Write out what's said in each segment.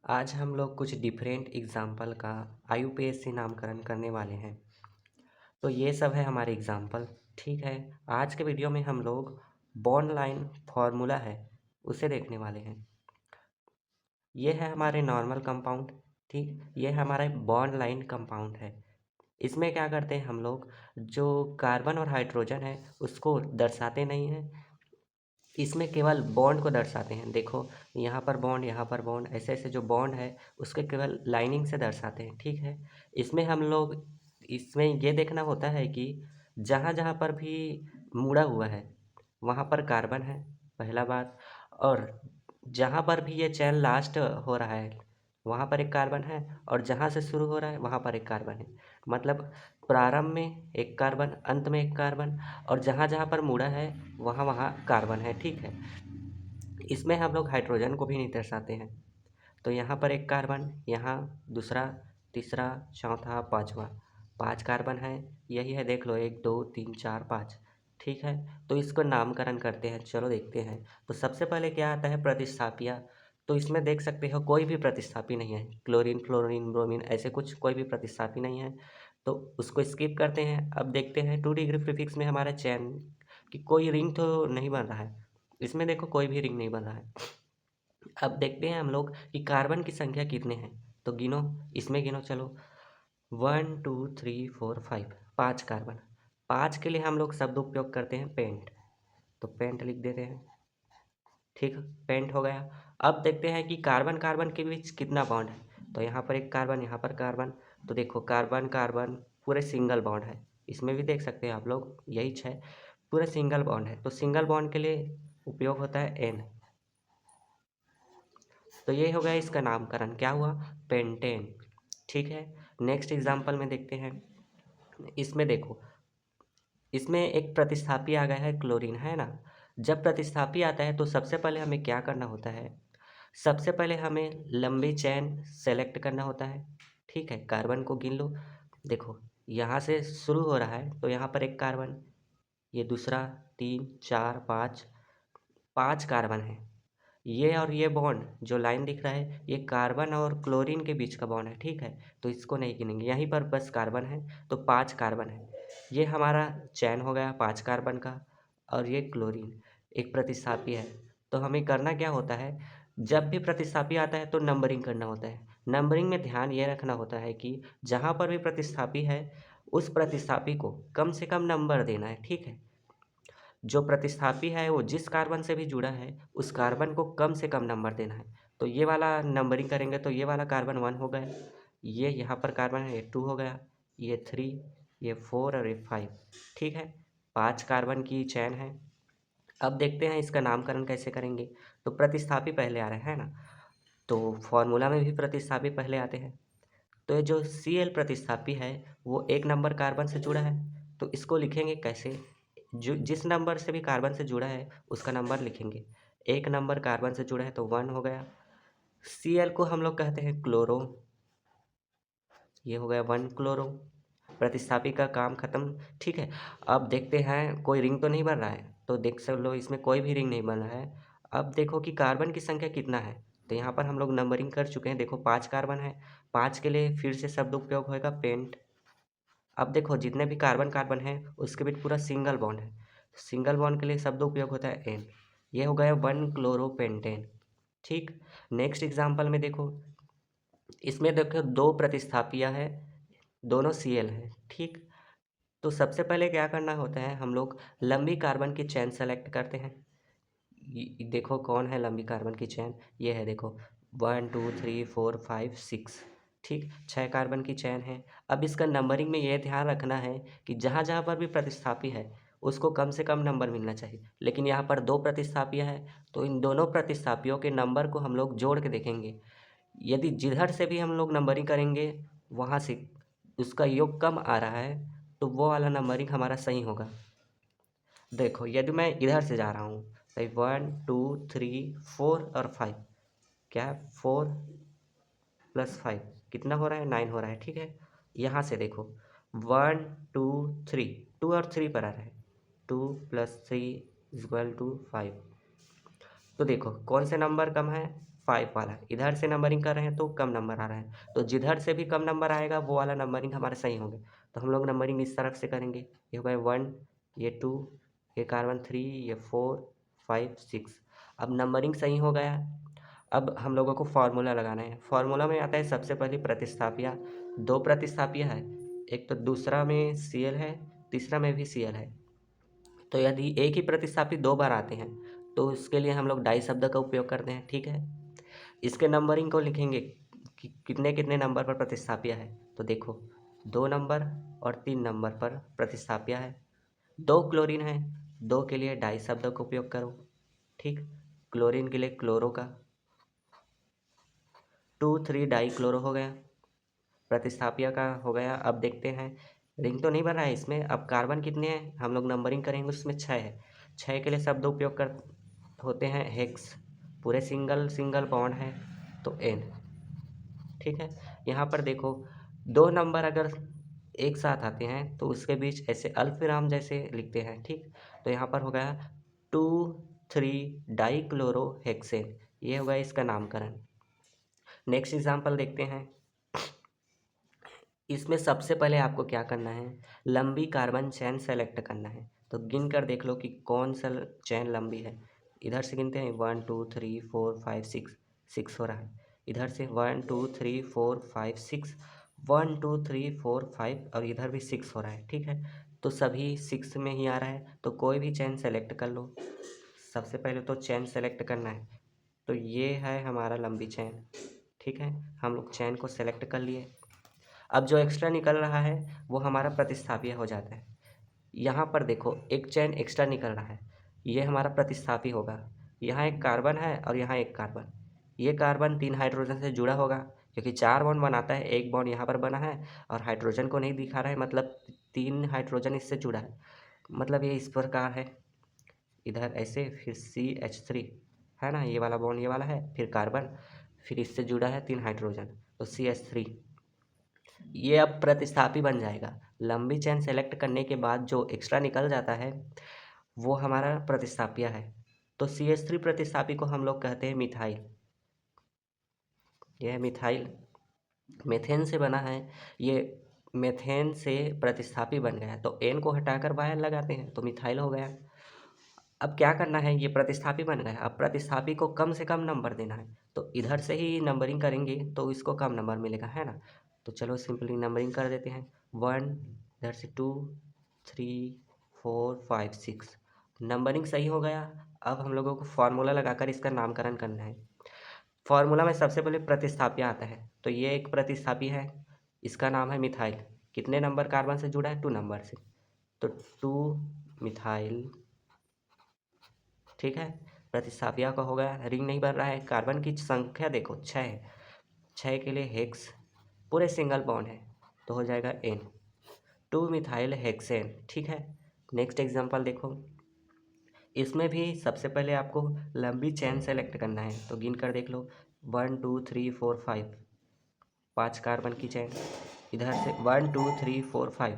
आज हम लोग कुछ डिफरेंट एग्जाम्पल का आईयूपीएससी नामकरण करने वाले हैं। तो ये सब है हमारे एग्जाम्पल। ठीक है। आज के वीडियो में हम लोग बॉन्ड लाइन फॉर्मूला है उसे देखने वाले हैं। ये है हमारे नॉर्मल कंपाउंड। ठीक, ये हमारा बॉन्ड लाइन कंपाउंड है। इसमें क्या करते हैं हम लोग, जो कार्बन और हाइड्रोजन है उसको दर्शाते नहीं हैं, इसमें केवल बॉन्ड को दर्शाते हैं। देखो, यहाँ पर बॉन्ड, यहाँ पर बॉन्ड, ऐसे ऐसे जो बॉन्ड है उसके केवल लाइनिंग से दर्शाते हैं। ठीक है। इसमें हम लोग, इसमें ये देखना होता है कि जहाँ जहाँ पर भी मुड़ा हुआ है वहाँ पर कार्बन है, पहला बात। और जहाँ पर भी ये चैन लास्ट हो रहा है वहाँ पर एक कार्बन है, और जहाँ से शुरू हो रहा है वहाँ पर एक कार्बन है। मतलब प्रारंभ में एक कार्बन, अंत में एक कार्बन, और जहाँ जहाँ पर मुड़ा है वहाँ वहाँ कार्बन है। ठीक है। इसमें हम लोग हाइड्रोजन को भी नहीं दर्शाते हैं। तो यहाँ पर एक कार्बन, यहाँ दूसरा, तीसरा, चौथा, पाँचवा, पाँच कार्बन है। यही है, देख लो, एक दो तीन चार पाँच। ठीक है। तो इसको नामकरण करते हैं, चलो देखते हैं। तो सबसे पहले क्या आता है, प्रतिस्थापियाँ। तो इसमें देख सकते हो कोई भी प्रतिस्थापी नहीं है, क्लोरीन, फ्लोरीन, ब्रोमीन, ऐसे कुछ कोई भी प्रतिस्थापी नहीं है। तो उसको स्किप करते हैं। अब देखते हैं 2 डिग्री प्रीफिक्स में हमारा चैन कि कोई रिंग तो नहीं बन रहा है। इसमें देखो कोई भी रिंग नहीं बन रहा है। अब देखते हैं हम लोग कि कार्बन की संख्या कितने हैं। तो गिनो, इसमें गिनो चलो। 1 2 3 4 5, पाँच कार्बन। पाँच के लिए हम लोग शब्द उपयोग करते हैं पेंट, तो पेंट लिख देते हैं। ठीक, पेंट हो गया। अब देखते हैं कि कार्बन कार्बन के बीच कितना बॉन्ड है। तो यहाँ पर एक कार्बन, यहाँ पर कार्बन। तो देखो, कार्बन कार्बन पूरे सिंगल बॉन्ड है। इसमें भी देख सकते हैं आप लोग, यही 6 पूरे सिंगल बॉन्ड है। तो सिंगल बॉन्ड के लिए उपयोग होता है एन। तो ये हो गया इसका नामकरण, क्या हुआ, पेंटेन। ठीक है। नेक्स्ट एग्जांपल में देखते हैं। इसमें देखो, इसमें एक प्रतिस्थापी आ गया है, क्लोरीन, है ना। जब प्रतिस्थापी आता है तो सबसे पहले हमें क्या करना होता है, सबसे पहले हमें लंबी चैन सेलेक्ट करना होता है। ठीक है, कार्बन को गिन लो। देखो, यहाँ से शुरू हो रहा है तो यहाँ पर एक कार्बन, ये दूसरा, तीन, चार, पाँच, पाँच कार्बन है। ये और ये बॉन्ड जो लाइन दिख रहा है ये कार्बन और क्लोरीन के बीच का बॉन्ड है। ठीक है। तो इसको नहीं गिनेंगे, यहीं पर बस कार्बन है। तो पांच कार्बन है। ये हमारा चैन हो गया पांच कार्बन का। और ये क्लोरीन एक प्रतिस्थापी है। तो हमें करना क्या होता है, जब भी प्रतिस्थापी आता है तो नंबरिंग करना होता है। नंबरिंग में ध्यान ये रखना होता है कि जहाँ पर भी प्रतिस्थापी है उस प्रतिस्थापी को कम से कम नंबर देना है। ठीक है। जो प्रतिस्थापी है वो जिस कार्बन से भी जुड़ा है उस कार्बन को कम से कम नंबर देना है। तो ये वाला नंबरिंग करेंगे तो ये वाला कार्बन 1 हो गया, ये यहाँ पर कार्बन है ये 2 हो गया, ये 3, ये 4 और ये 5। ठीक है। पांच कार्बन की चैन है। अब देखते हैं इसका नामकरण कैसे करेंगे। तो प्रतिस्थापी पहले आ रहे हैं ना, तो फॉर्मूला में भी प्रतिस्थापी पहले आते हैं। तो ये जो Cl प्रतिस्थापी है वो एक नंबर कार्बन से जुड़ा है। तो इसको लिखेंगे कैसे, जो जिस नंबर से भी कार्बन से जुड़ा है उसका नंबर लिखेंगे। एक नंबर कार्बन से जुड़ा है तो 1 हो गया। Cl को हम लोग कहते हैं क्लोरो, ये हो गया 1 क्लोरो। प्रतिस्थापी का काम खत्म। ठीक है। अब देखते हैं कोई रिंग तो नहीं बन रहा है। तो देख सब लो, इसमें कोई भी रिंग नहीं बन रहा है। अब देखो कि कार्बन की संख्या कितना है। तो यहाँ पर हम लोग नंबरिंग कर चुके हैं। देखो, पाँच कार्बन है। पाँच के लिए फिर से शब्द उपयोग होगा पेंट। अब देखो, जितने भी कार्बन कार्बन है उसके बीच पूरा सिंगल बॉन्ड है। सिंगल बॉन्ड के लिए शब्द उपयोग होता है एन। ये हो गया 1 क्लोरोपेंटेन। ठीक। नेक्स्ट एग्जांपल में देखो, इसमें देखो दो प्रतिस्थापियां है, दोनों Cl है। ठीक। तो सबसे पहले क्या करना होता है, हम लोग लंबी कार्बन की चैन सेलेक्ट करते हैं। देखो कौन है लंबी कार्बन की चैन, ये है, देखो 1 2 3 4 5 6। ठीक, 6 कार्बन की चैन है। अब इसका नंबरिंग में ये ध्यान रखना है कि जहाँ जहाँ पर भी प्रतिस्थापी है उसको कम से कम नंबर मिलना चाहिए। लेकिन यहाँ पर दो प्रतिस्थापियाँ हैं तो इन दोनों प्रतिस्थापियों के नंबर को हम लोग जोड़ के देखेंगे। यदि जिधर से भी हम लोग नंबरिंग करेंगे वहाँ से उसका योग कम आ रहा है तो वो वाला नंबरिंग हमारा सही होगा। देखो, यदि मैं इधर से जा रहा हूँ तो 1 2 3 4 और 5, क्या 4 + 5 कितना हो रहा है, 9 हो रहा है। ठीक है। यहाँ से देखो 1 2 3, 2 और 3 पर आ रहा है, 2 + 3 = 5। तो देखो कौन से नंबर कम है, 5 वाला, इधर से नंबरिंग कर रहे हैं तो कम नंबर आ रहा है, तो जिधर से भी कम नंबर आएगा वो वाला नंबरिंग हमारे सही होंगे। तो हम लोग नंबरिंग इस तरफ से करेंगे, ये हो गए 1, ये 2, ये कार्बन 3, ये 4, 5, 6। अब नंबरिंग सही हो गया। अब हम लोगों को फार्मूला लगाना है। फार्मूला में आता है सबसे पहले प्रतिस्थापिया, 2 प्रतिस्थापिया है, एक तो दूसरा में Cl है, तीसरा में भी Cl है। तो यदि एक ही प्रतिस्थापी 2 बार आते हैं तो उसके लिए हम लोग डाई शब्द का उपयोग करते हैं, ठीक है। इसके नंबरिंग को लिखेंगे कि कितने कितने नंबर पर प्रतिस्थापिया है। तो देखो 2 नंबर और 3 नंबर पर प्रतिस्थापिया है। 2 क्लोरीन है, 2 के लिए डाई शब्द का उपयोग करो, ठीक। क्लोरीन के लिए क्लोरो का, 2 3 डाई क्लोरो हो गया, प्रतिस्थापिया का हो गया। अब देखते हैं, रिंग तो नहीं बन रहा है इसमें। अब कार्बन कितने हैं हम लोग नंबरिंग करेंगे, उसमें 6 है। 6 के लिए शब्द उपयोग कर होते हैं हेक्स, पूरे सिंगल सिंगल बॉन्ड है तो N, ठीक है। यहाँ पर देखो 2 नंबर अगर एक साथ आते हैं तो उसके बीच ऐसे अल्पविराम जैसे लिखते हैं, ठीक। तो यहाँ पर हो गया 2 3 डाई क्लोरो हेक्सेन, ये होगा इसका नामकरण। नेक्स्ट एग्जाम्पल देखते हैं। इसमें सबसे पहले आपको क्या करना है, लंबी कार्बन चेन सेलेक्ट करना है। तो गिन कर देख लो कि कौन सा चेन लंबी है। इधर से गिनते हैं 1 2 3 4 5 6, 6 हो रहा है। इधर से 1 2 3 4 5 6, 1 2 3 4 5 और इधर भी 6 हो रहा है, ठीक है। तो सभी 6 में ही आ रहा है, तो कोई भी चेन सेलेक्ट कर लो। सबसे पहले तो चेन सेलेक्ट करना है, तो ये है हमारा लंबी चेन, ठीक है। हम लोग चेन को सेलेक्ट कर लिए। अब जो एक्स्ट्रा निकल रहा है वो हमारा प्रतिस्थापी हो जाता है। यहाँ पर देखो एक चेन एक्स्ट्रा निकल रहा है, ये हमारा प्रतिस्थापी होगा। यहाँ एक कार्बन है और यहाँ एक कार्बन, ये कार्बन 3 हाइड्रोजन से जुड़ा होगा, क्योंकि 4 बॉन्ड बनाता है, एक बॉन्ड यहाँ पर बना है और हाइड्रोजन को नहीं दिखा रहा है, मतलब 3 हाइड्रोजन इससे जुड़ा है। मतलब ये इस प्रकार है, इधर ऐसे, फिर CH3 है ना, ये वाला बॉन्ड ये वाला है, फिर कार्बन, फिर इससे जुड़ा है 3 हाइड्रोजन, तो CH3। ये अब प्रतिस्थापी बन जाएगा। लंबी चेन सेलेक्ट करने के बाद जो एक्स्ट्रा निकल जाता है वो हमारा प्रतिस्थापिया है। तो CH3 प्रतिस्थापी को हम लोग कहते हैं मिथाइल। यह मिथाइल मेथेन से बना है, ये मेथेन से प्रतिस्थापी बन गया। तो N को हटाकर बाहर लगाते हैं तो मिथाइल हो गया। अब क्या करना है, ये प्रतिस्थापी बन गया, अब प्रतिस्थापी को कम से कम नंबर देना है। तो इधर से ही नंबरिंग करेंगे तो इसको कम नंबर मिलेगा, है ना। तो चलो सिंपली नंबरिंग कर देते हैं, 1, इधर से 2 3 4 5 6, नंबरिंग सही हो गया। अब हम लोगों को फार्मूला लगाकर इसका नामकरण करना है। फार्मूला में सबसे पहले प्रतिस्थापिया आता है, तो ये एक प्रतिस्थापी है, इसका नाम है मिथाइल। कितने नंबर कार्बन से जुड़ा है, 2 नंबर से, तो 2 मिथाइल, ठीक है। प्रतिस्थापिया का हो गया। रिंग नहीं बन रहा है। कार्बन की संख्या देखो 6 है, 6 के लिए हेक्स, पूरे सिंगल बॉन्ड है, तो हो जाएगा N, 2 मिथाइल हेक्सेन, ठीक है। नेक्स्ट एग्जांपल देखो। इसमें भी सबसे पहले आपको लंबी चेन सेलेक्ट करना है, तो गिन कर देख लो 1 2 3 4 5, 5 कार्बन की चेन। इधर से 1 2 3 4 5,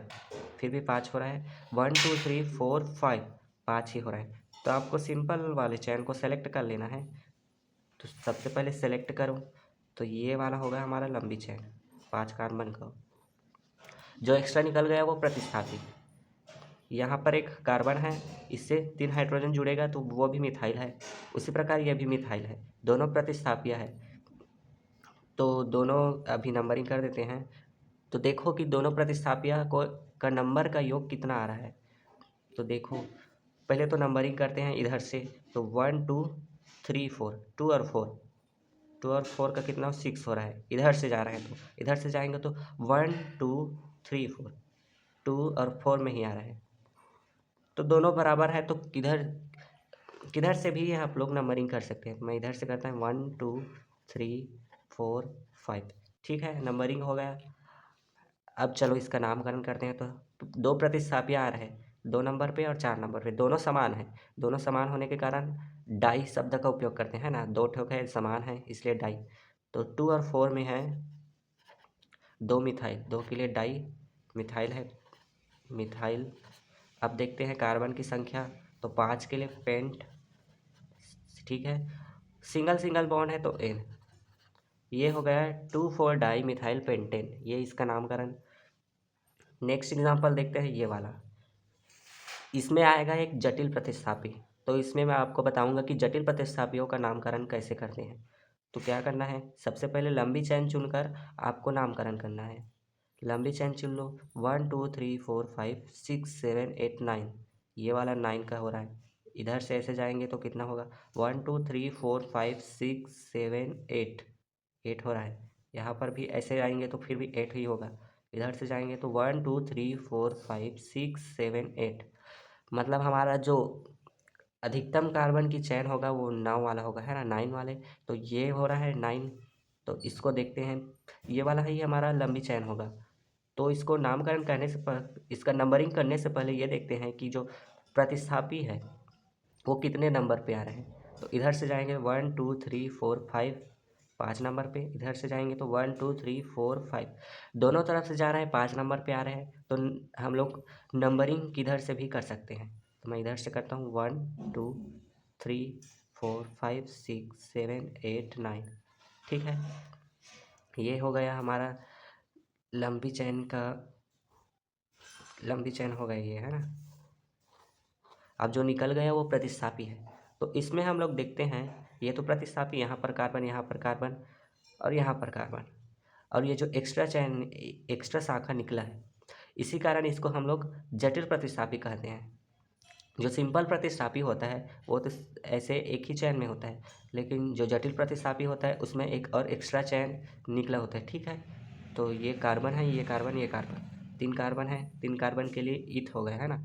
फिर भी 5 हो रहा है, 1 2 3 4 5, 5 ही हो रहा है। तो आपको सिंपल वाले चैन को सेलेक्ट कर लेना है। तो सबसे पहले सेलेक्ट करो, तो ये वाला होगा हमारा लंबी चैन, 5 कार्बन का। जो एक्स्ट्रा निकल गया वो प्रतिस्थापी। यहाँ पर एक कार्बन है, इससे 3 हाइड्रोजन जुड़ेगा तो वो भी मिथाइल है, उसी प्रकार ये भी मिथाइल है, दोनों प्रतिस्थापिया है। तो दोनों अभी नंबरिंग कर देते हैं। तो देखो कि दोनों प्रतिस्थापिया को का नंबर का योग कितना आ रहा है। तो देखो पहले तो नंबरिंग करते हैं इधर से, तो 1 2 3 4, 2 और 4, 2 और 4 का कितना 6 हो रहा है। इधर से जा रहे हैं तो इधर से जाएंगे तो 1 2 3 4, 2 और 4 में ही आ रहा है, तो दोनों बराबर है। तो किधर किधर से भी आप लोग नंबरिंग कर सकते हैं। मैं इधर से करता हूँ 1 2 3 4 5, ठीक है, नंबरिंग हो गया। अब चलो इसका नामकरण करते हैं। तो 2 प्रतिस्थापियाँ आ रहे हैं, 2 नंबर पे और 4 नंबर पे, दोनों समान हैं। दोनों समान होने के कारण डाई शब्द का उपयोग करते हैं ना, 2 ठोक है समान है इसलिए डाई। तो 2 और 4 में है 2 मिथाइल, 2 के लिए डाई मिथाइल है, मिथाइल। अब देखते हैं कार्बन की संख्या, तो 5 के लिए पेंट, ठीक है। सिंगल सिंगल बॉन्ड है तो एन। ये हो गया 2,4 डाई मिथाइल पेंटेन, ये इसका नामकरण। नेक्स्ट एग्जांपल देखते हैं ये वाला। इसमें आएगा एक जटिल प्रतिस्थापी। तो इसमें मैं आपको बताऊंगा कि जटिल प्रतिस्थापियों का नामकरण कैसे करते हैं। तो क्या करना है, सबसे पहले लंबी चेन चुनकर आपको नामकरण करना है। लंबी चेन चुन लो, 1 2 3 4 5 6 7 8 9, ये वाला 9 का हो रहा है। इधर से ऐसे जाएंगे तो कितना होगा, 1 2 3 4 5 6 7 8, 8 हो रहा है। यहाँ पर भी ऐसे आएंगे तो फिर भी 8 ही होगा। इधर से जाएंगे तो 1 2 3 4 5 6 7 8, मतलब हमारा जो अधिकतम कार्बन की चैन होगा वो 9 वाला होगा, है ना, 9 वाले। तो ये हो रहा है 9। तो इसको देखते हैं, ये वाला ही हमारा लंबी चैन होगा। तो इसको नामकरण करने से इसका नंबरिंग करने से पहले ये देखते हैं कि जो प्रतिस्थापी है वो कितने नंबर पे आ रहे हैं। तो इधर से जाएंगे 1 2 3 4 5, 5 नंबर पे। इधर से जाएंगे तो 1 2 3 4 5, दोनों तरफ से जा रहे हैं, 5 नंबर पे आ रहे हैं। तो हम लोग नंबरिंग किधर से भी कर सकते हैं। तो मैं इधर से करता हूँ 1 2 3 4 5 6 7 8 9, ठीक है। ये हो गया हमारा लंबी चैन का, लंबी चैन हो गई ये, है ना। अब जो निकल गया वो प्रतिस्थापी है। तो इसमें हम लोग देखते हैं, ये तो प्रतिस्थापी, यहाँ पर कार्बन, यहाँ पर कार्बन और यहाँ पर कार्बन, और ये जो एक्स्ट्रा चैन, एक्स्ट्रा शाखा निकला है, इसी कारण इसको हम लोग जटिल प्रतिस्थापी कहते हैं। जो सिंपल प्रतिस्थापी होता है वो तो ऐसे एक ही चैन में होता है, लेकिन जो जटिल प्रतिस्थापी होता है उसमें एक और एक्स्ट्रा चैन निकला होता है, ठीक है। तो ये कार्बन है, ये कार्बन, ये कार्बन, 3 कार्बन है, 3 कार्बन के लिए ईथ हो गया, है ना।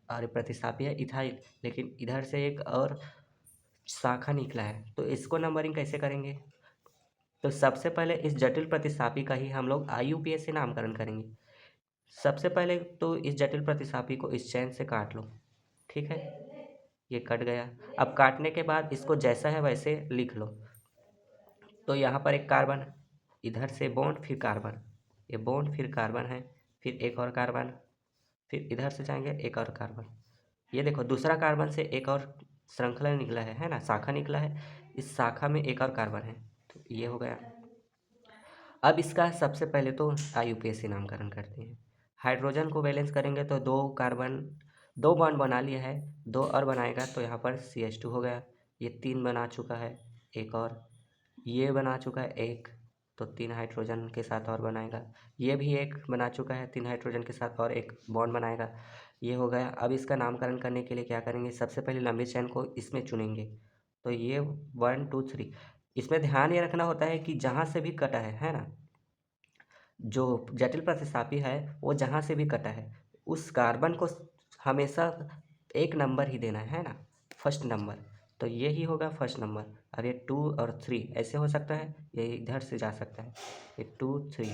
और प्रतिस्थापी है इथाइल, लेकिन इधर से एक और शाखा निकला है। तो इसको नंबरिंग कैसे करेंगे। तो सबसे पहले इस जटिल प्रतिस्थापी का ही हम लोग IUPAC से नामकरण करेंगे। सबसे पहले तो इस जटिल प्रतिस्थापी को इस चैन से काट लो, ठीक है। ये कट गया। अब काटने के बाद इसको जैसा है वैसे लिख लो। तो यहाँ पर एक कार्बन, इधर से बॉन्ड, फिर कार्बन, ये बॉन्ड फिर कार्बन है, फिर एक और कार्बन, फिर इधर से जाएंगे एक और कार्बन। ये देखो दूसरा कार्बन से एक और श्रृंखला निकला है ना, शाखा निकला है। इस शाखा में एक और कार्बन है, तो ये हो गया। अब इसका सबसे पहले तो IUPAC नामकरण करते हैं। हाइड्रोजन को बैलेंस करेंगे तो 2 कार्बन, 2 बॉन्ड बना लिया है, 2 और बनाएगा तो यहाँ पर CH2 हो गया। ये 3 बना चुका है, एक और ये बना चुका है एक, तो 3 हाइड्रोजन के साथ और बनाएगा। ये भी एक बना चुका है, 3 हाइड्रोजन के साथ और एक बॉन्ड बनाएगा। ये हो गया। अब इसका नामकरण करने के लिए क्या करेंगे, सबसे पहले लंबी चैन को इसमें चुनेंगे। तो ये 1 2 3, इसमें ध्यान ये रखना होता है कि जहाँ से भी कटा है ना, जो जटिल प्रतिस्थापी है वो जहाँ से भी कटा है उस कार्बन को हमेशा एक नंबर ही देना है ना, फर्स्ट नंबर। तो ये ही होगा फर्स्ट नंबर। अब ये 2 और 3 ऐसे हो सकता है, ये इधर से जा सकता है, ये 2 3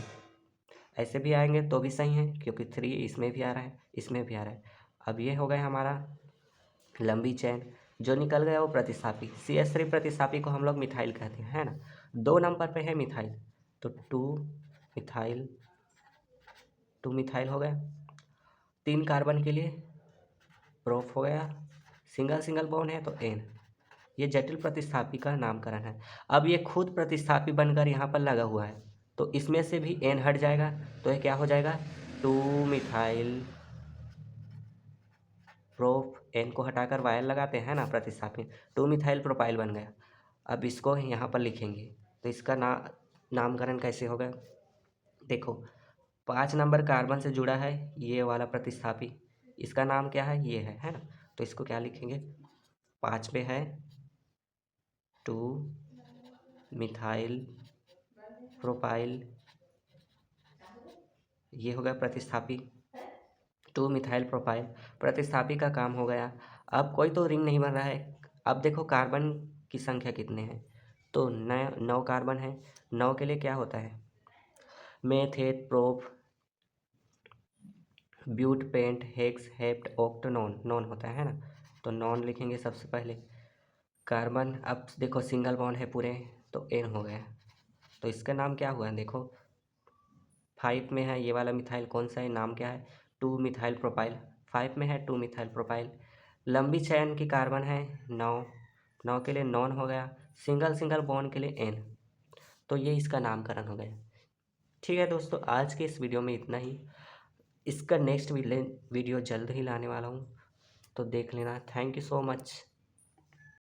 ऐसे भी आएंगे तो भी सही है, क्योंकि 3 इसमें भी आ रहा है, इसमें भी आ रहा है। अब ये हो गया हमारा लंबी चैन। जो निकल गया वो प्रतिस्थापी, CH3 प्रतिस्थापी को हम लोग मिथाइल कहते हैं, है ना। 2 नंबर पे है मिथाइल, तो 2 मिथाइल, 2 मिथाइल हो गया। 3 कार्बन के लिए प्रोप हो गया, सिंगल सिंगल बॉन्ड है तो N। ये जटिल प्रतिस्थापी का नामकरण है। अब ये खुद प्रतिस्थापी बनकर यहाँ पर लगा हुआ है, तो इसमें से भी N हट जाएगा, तो ये क्या हो जाएगा, 2 मिथाइल प्रोप, N को हटाकर वायल लगाते हैं ना प्रतिस्थापी, 2 मिथाइल प्रोपाइल बन गया। अब इसको यहाँ पर लिखेंगे, तो इसका नामकरण कैसे होगा। देखो 5 नंबर कार्बन से जुड़ा है ये वाला प्रतिस्थापी, इसका नाम क्या है, ये है ना। तो इसको क्या लिखेंगे, 5 पे है 2 मिथाइल प्रोपाइल, ये हो गया प्रतिस्थापी 2 मिथाइल प्रोपाइल, प्रतिस्थापी का काम हो गया। अब कोई तो रिंग नहीं बन रहा है। अब देखो कार्बन की संख्या कितने हैं, तो 9 कार्बन है। 9 के लिए क्या होता है, meth eth prop but pent hex hept oct non, non होता है ना। तो नॉन लिखेंगे सबसे पहले। कार्बन, अब देखो सिंगल बॉन्ड है पूरे, तो N हो गया। तो इसका नाम क्या हुआ, देखो 5 में है ये वाला मिथाइल, कौन सा है, नाम क्या है, 2 मिथाइल प्रोपाइल। 5 में है 2 मिथाइल प्रोपाइल। लंबी चैन की कार्बन है 9, 9 के लिए नॉन हो गया। सिंगल सिंगल बॉन्ड के लिए एन। तो ये इसका नामकरण हो गया। ठीक है दोस्तों, आज के इस वीडियो में इतना ही। इसका नेक्स्ट वीडियो जल्द ही लाने वाला हूँ, तो देख लेना। Thank you so much.